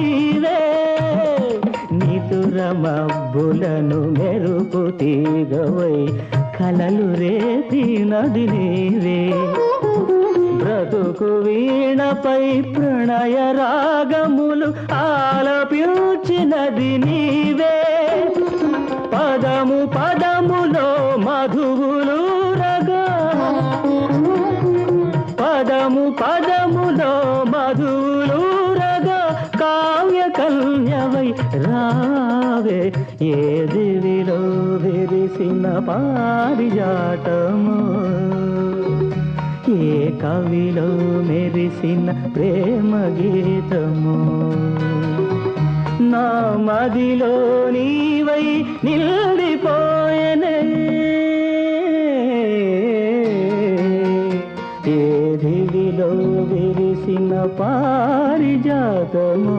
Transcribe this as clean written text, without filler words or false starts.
నీవే నితుర మబ్బులను మెరుపు తీగవై కలలు రేపినది నీవే బ్రతుకు వీణపై ప్రణయ రాగములు ఆలపించినది నీవే పదము పదములో మధువులు రగా పదము పదములో మధువులు రగా కావ్య కన్యవై రావే ఏ దివిలో విరిసిన పారిజాతము ఏ కవిలో మెరిసిన ప్రేమ గీతము నా మదిలో నీవై నిలిపోయనే ఏ దివిలో విరిసిన పారిజాతము